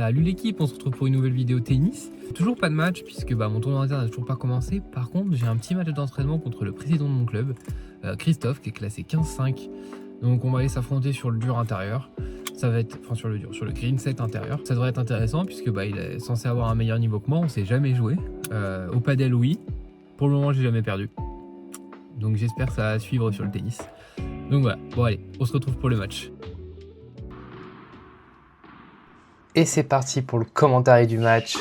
Salut l'équipe, on se retrouve pour une nouvelle vidéo tennis. Toujours pas de match puisque mon tournoi interne n'a toujours pas commencé. Par contre, j'ai un petit match d'entraînement contre le président de mon club, Christophe, qui est classé 15-5. Donc on va aller s'affronter sur le dur intérieur. Ça va être, enfin sur le green set intérieur. Ça devrait être intéressant puisque il est censé avoir un meilleur niveau que moi. On s'est jamais joué. Au padel, oui. Pour le moment, j'ai jamais perdu. Donc j'espère que ça va suivre sur le tennis. Donc voilà, bon allez, on se retrouve pour le match. Et c'est parti pour le commentaire du match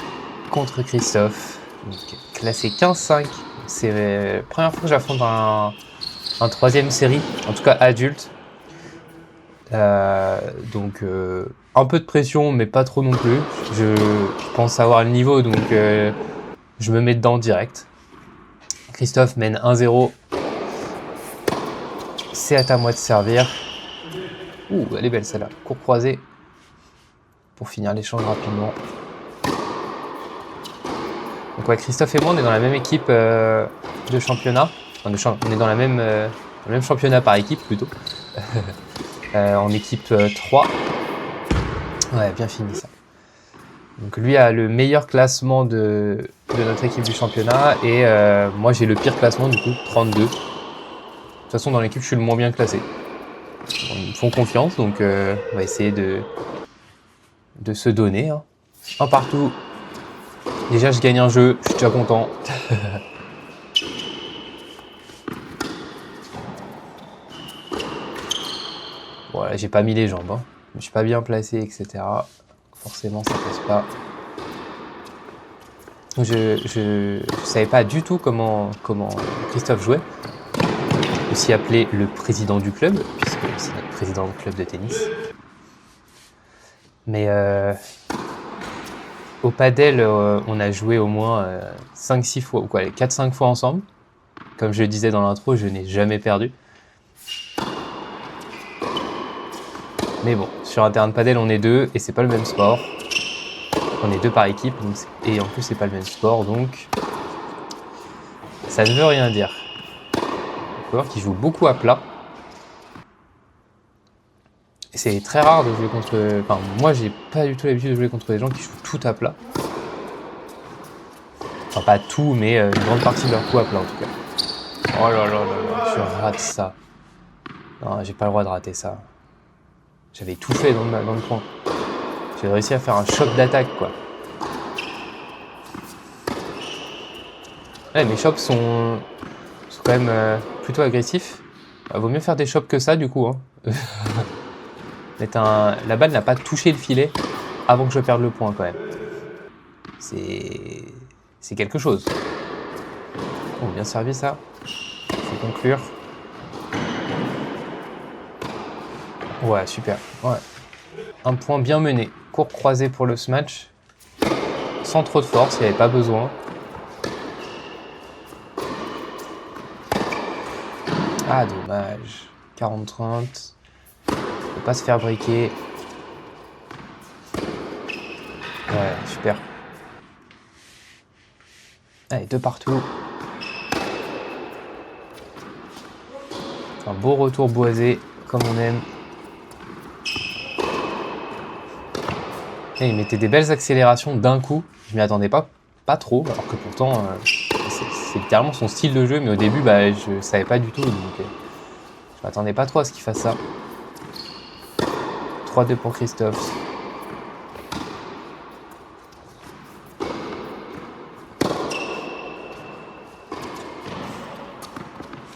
contre Christophe, donc, classé 15-5. C'est la première fois que j'affronte un troisième série, en tout cas adulte. Donc un peu de pression, mais pas trop non plus. Je pense avoir le niveau, donc je me mets dedans direct. Christophe mène 1-0. C'est à moi de servir. Ouh, elle est belle celle-là. Court croisé. Pour finir l'échange rapidement. Donc ouais, Christophe et moi, on est dans la même équipe de championnat. Enfin, on est dans le même championnat par équipe plutôt. En équipe 3. Ouais, bien fini ça. Donc lui a le meilleur classement de notre équipe du championnat et moi j'ai le pire classement du coup, 32. De toute façon dans l'équipe je suis le moins bien classé. Ils me font confiance donc on va essayer de se donner. Hein. Un partout. Déjà, je gagne un jeu. Je suis déjà content. Voilà, j'ai pas mis les jambes. Hein. Je me suis pas bien placé, etc. Forcément, ça passe pas. Je savais pas du tout comment Christophe jouait. Aussi appelé le président du club, puisque c'est notre président du club de tennis. Mais au padel, on a joué au moins 5-6 fois, ou quoi, 4-5 fois ensemble. Comme je le disais dans l'intro, je n'ai jamais perdu. Mais bon, sur un terrain de padel, on est deux et c'est pas le même sport. On est deux par équipe et en plus, c'est pas le même sport, donc ça ne veut rien dire. Il faut voir qu'il joue beaucoup à plat. Et c'est très rare de jouer contre... Enfin, moi, j'ai pas du tout l'habitude de jouer contre des gens qui jouent tout à plat. Enfin, pas tout, mais une grande partie de leur coup à plat, en tout cas. Oh là là là là, je rate ça. Non, j'ai pas le droit de rater ça. J'avais tout fait dans le coin. J'ai réussi à faire un choc d'attaque, quoi. Ouais, mes chops sont quand même plutôt agressifs. Vaut mieux faire des chops que ça, du coup. Hein. La balle n'a pas touché le filet avant que je perde le point, quand même. C'est quelque chose. Bon, bien servi, ça. Faut conclure. Ouais, super. Ouais. Un point bien mené. Court croisé pour le smash. Sans trop de force, il n'y avait pas besoin. Ah, dommage. 40-30. Faut pas se faire briquer. Ouais, super. Allez, deux partout. Un beau retour boisé, comme on aime. Et il mettait des belles accélérations d'un coup. Je m'y attendais pas trop, alors que pourtant, c'est littéralement son style de jeu. Mais au début, je savais pas du tout. Donc, je m'attendais pas trop à ce qu'il fasse ça. 3-2 pour Christophe.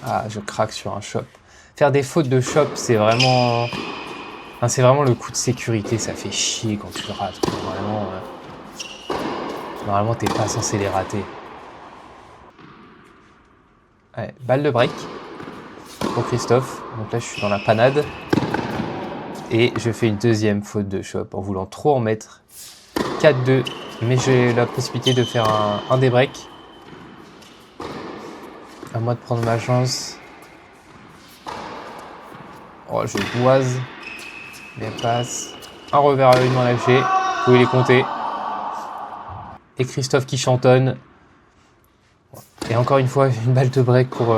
Ah, je craque sur un chop. Faire des fautes de chop, c'est vraiment le coup de sécurité. Ça fait chier quand tu le rates. Normalement, t'es pas censé les rater. Allez, balle de break pour Christophe. Donc là, je suis dans la panade. Et je fais une deuxième faute de chop en voulant trop en mettre. 4-2. Mais j'ai la possibilité de faire un des breaks. À moi de prendre ma chance. Oh, je boise. Bien passe. Un revers à une main lâchée. Vous pouvez les compter. Et Christophe qui chantonne. Et encore une fois, une balle de break pour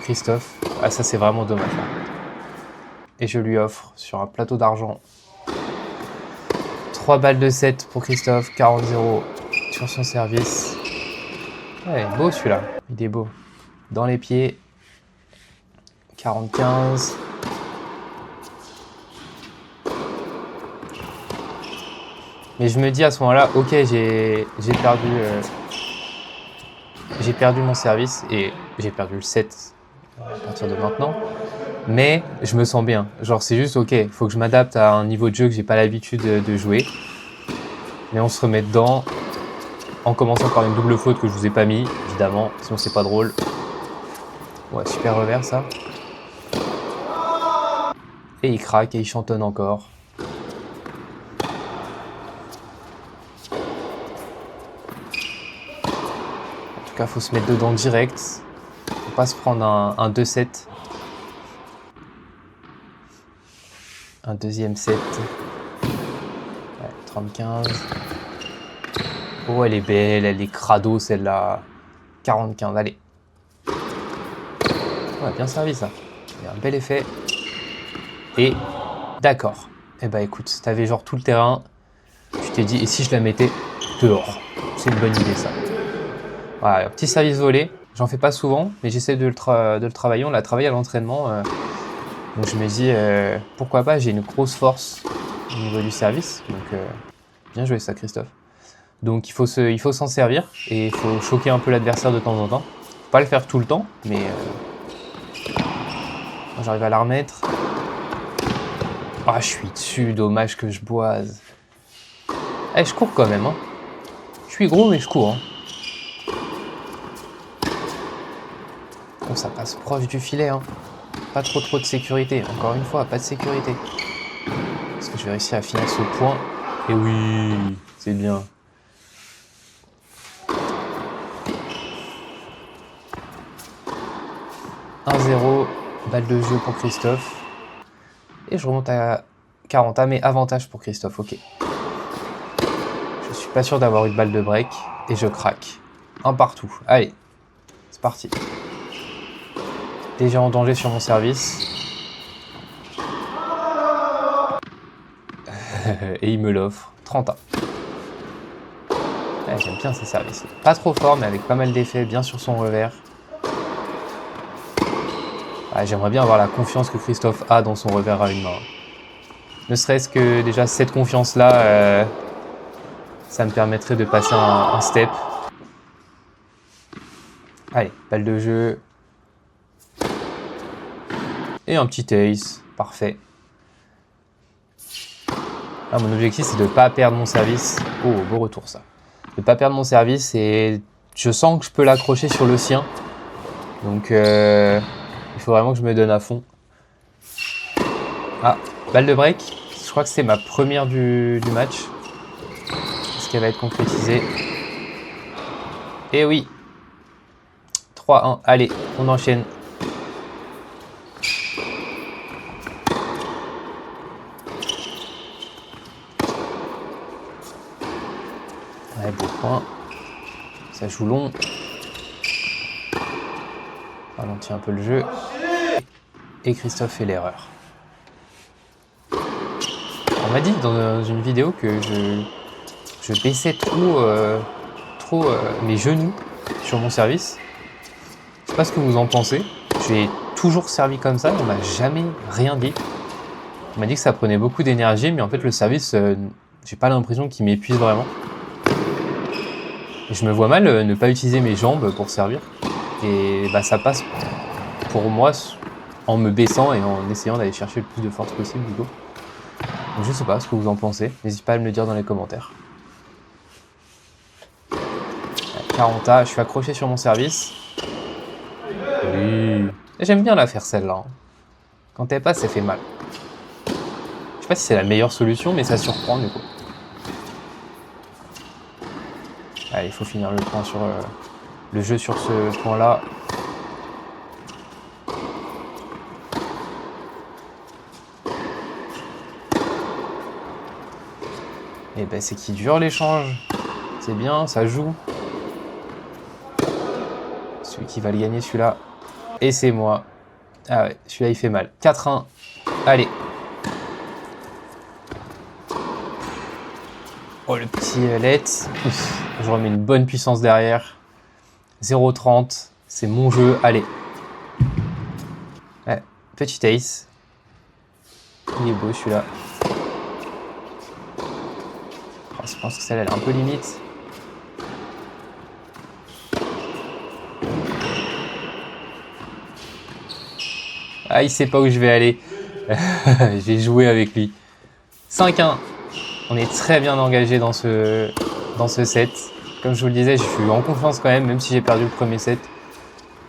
Christophe. Ah, ça, c'est vraiment dommage. Et je lui offre sur un plateau d'argent 3 balles de 7 pour Christophe, 40-0 sur son service. Ouais, beau celui-là, il est beau. Dans les pieds, 40-15. Mais je me dis à ce moment-là, ok, j'ai perdu mon service et j'ai perdu le 7 à partir de maintenant. Mais je me sens bien. Genre, c'est juste, ok, il faut que je m'adapte à un niveau de jeu que j'ai pas l'habitude de jouer. Mais on se remet dedans. En commençant par une double faute que je vous ai pas mis, évidemment, sinon c'est pas drôle. Ouais, super revers ça. Et il craque et il chantonne encore. En tout cas, faut se mettre dedans direct. Faut pas se prendre un 2-7. Un deuxième set. Ouais, 30-15. Oh, elle est belle, elle est crado celle-là. 40-15, allez. Ouais, bien servi ça. Il y a un bel effet. Et d'accord. Eh bah écoute, t'avais genre tout le terrain. Tu t'es dit, et si je la mettais dehors? C'est une bonne idée ça. Voilà, petit service volé. J'en fais pas souvent, mais j'essaie de le travailler. On l'a travaillé à l'entraînement. Donc je me dis, pourquoi pas, j'ai une grosse force au niveau du service. Donc bien joué ça, Christophe. Donc il faut s'en servir et il faut choquer un peu l'adversaire de temps en temps. Faut pas le faire tout le temps, mais j'arrive à la remettre. Ah, je suis dessus, dommage que je boise. Eh, je cours quand même, hein. Je suis gros, mais je cours. Hein. Bon, ça passe proche du filet, hein. Pas trop de sécurité. Encore une fois, pas de sécurité. Est-ce que je vais réussir à finir ce point? Et oui, c'est bien. « 1-0, balle de jeu pour Christophe. Et je remonte à 40. Ah, mais avantage pour Christophe, ok. Je suis pas sûr d'avoir une balle de break. Et je craque. Un partout. Allez, c'est parti. Déjà en danger sur mon service. Et il me l'offre. 30 ans. Ouais, j'aime bien ces services. Pas trop fort, mais avec pas mal d'effets, bien sur son revers. Ouais, j'aimerais bien avoir la confiance que Christophe a dans son revers à une main. Ne serait-ce que déjà cette confiance-là, ça me permettrait de passer un step. Allez, balle de jeu. Et un petit ace. Parfait. Là, mon objectif, c'est de ne pas perdre mon service. Oh, beau retour ça. De ne pas perdre mon service et je sens que je peux l'accrocher sur le sien. Donc, il faut vraiment que je me donne à fond. Ah, balle de break. Je crois que c'est ma première du match. Est-ce qu'elle va être concrétisée? Et oui. 3-1. Allez, on enchaîne. Ouais, beau point. Ça joue long. Ralentit un peu le jeu. Et Christophe fait l'erreur. On m'a dit dans une vidéo que je baissais trop mes genoux sur mon service. Je sais pas ce que vous en pensez. J'ai toujours servi comme ça, on m'a jamais rien dit. On m'a dit que ça prenait beaucoup d'énergie, mais en fait le service, j'ai pas l'impression qu'il m'épuise vraiment. Et je me vois mal ne pas utiliser mes jambes pour servir. Et bah ça passe pour moi en me baissant et en essayant d'aller chercher le plus de force possible du coup. Donc je sais pas ce que vous en pensez, n'hésitez pas à me le dire dans les commentaires. 40A, je suis accroché sur mon service. Oui. J'aime bien la faire celle-là. Quand elle passe, ça fait mal. Je sais pas si c'est la meilleure solution, mais ça surprend du coup. Allez, il faut finir le jeu sur ce point-là. Et ben c'est qui dure l'échange. C'est bien, ça joue. Celui qui va le gagner, celui-là. Et c'est moi. Ah ouais, celui-là il fait mal. 4-1. Allez. Oh, le petit let. Ouf, je remets une bonne puissance derrière. 0,30. C'est mon jeu. Allez. Ouais, petit ace. Il est beau celui-là. Oh, je pense que celle-là, elle est un peu limite. Ah, il sait pas où je vais aller. J'ai joué avec lui. 5-1. On est très bien engagé dans ce set. Comme je vous le disais, je suis en confiance quand même si j'ai perdu le premier set.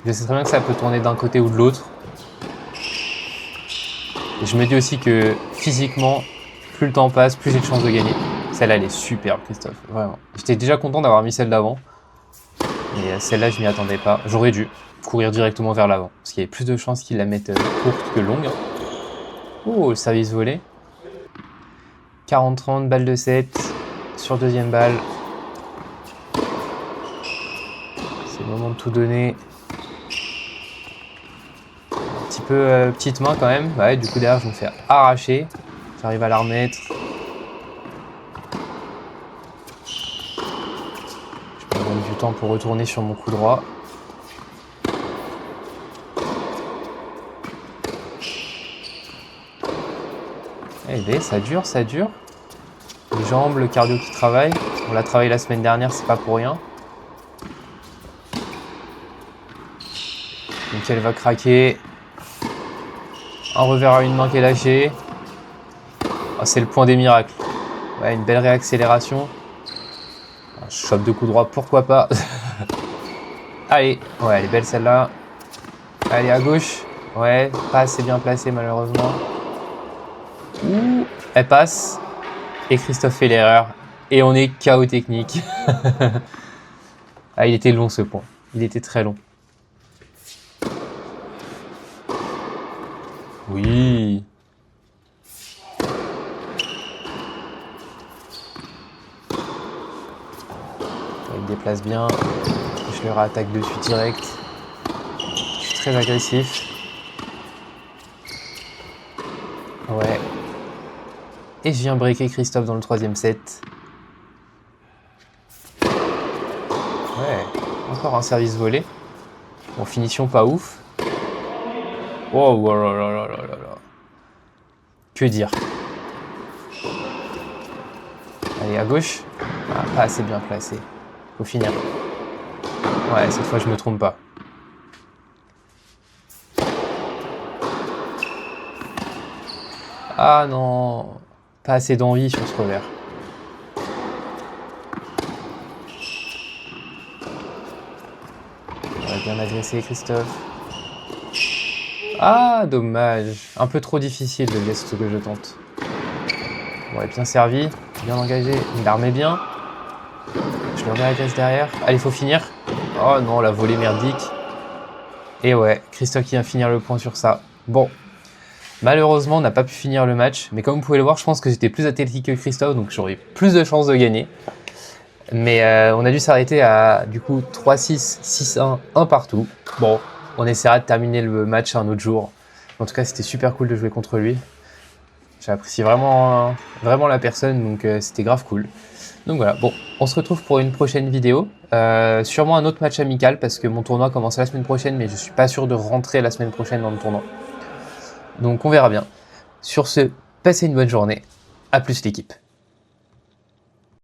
Je sais très bien que ça peut tourner d'un côté ou de l'autre. Et je me dis aussi que physiquement, plus le temps passe, plus j'ai de chances de gagner. Celle-là, elle est superbe, Christophe. Vraiment. J'étais déjà content d'avoir mis celle d'avant. Mais celle-là, je m'y attendais pas. J'aurais dû courir directement vers l'avant. Parce qu'il y avait plus de chances qu'il la mette courte que longue. Oh, le service volé. 40-30, balle de 7. Sur deuxième balle. C'est le moment de tout donner. Un petit peu petite main quand même. Ouais, du coup derrière, je me fais arracher. J'arrive à la remettre. Je me donne du temps pour retourner sur mon coup droit. Eh bien, ça dure, ça dure. Les jambes, le cardio qui travaille. On l'a travaillé la semaine dernière, c'est pas pour rien. Donc elle va craquer. Un revers à une main qui est lâché. Oh, c'est le point des miracles. Ouais, une belle réaccélération. Un choc de coup droit, pourquoi pas. Allez, ouais, elle est belle celle-là. Allez, à gauche. Ouais, pas assez bien placée malheureusement. Ouh, elle passe. Et Christophe fait l'erreur. Et on est KO technique. Ah, il était long ce point. Il était très long. Oui. Il déplace bien. Je le réattaque dessus direct. Je suis très agressif. Ouais. Et je viens breaker Christophe dans le troisième set. Ouais. Encore un service volé. Bon, finition pas ouf. Oh, oh là là là là là là. Que dire? Allez, à gauche. Ah, pas assez bien placé. Faut finir. Ouais, cette fois, je me trompe pas. Ah non. Pas assez d'envie sur ce revers. On va bien adresser Christophe. Ah, dommage. Un peu trop difficile le geste que je tente. Ouais, bien servi, bien engagé. Il la remet bien. Je le réagresse derrière. Allez, faut finir. Oh non, la volée merdique. Et ouais, Christophe qui vient finir le point sur ça. Bon. Malheureusement, on n'a pas pu finir le match. Mais comme vous pouvez le voir, je pense que j'étais plus athlétique que Christophe. Donc j'aurais plus de chances de gagner. Mais on a dû s'arrêter à du coup 3-6, 6-1, 1 partout. Bon. On essaiera de terminer le match un autre jour. En tout cas, c'était super cool de jouer contre lui. J'apprécie vraiment la personne, donc c'était grave cool. Donc voilà, bon, on se retrouve pour une prochaine vidéo. Sûrement un autre match amical, parce que mon tournoi commence la semaine prochaine, mais je suis pas sûr de rentrer la semaine prochaine dans le tournoi. Donc on verra bien. Sur ce, passez une bonne journée. À plus l'équipe.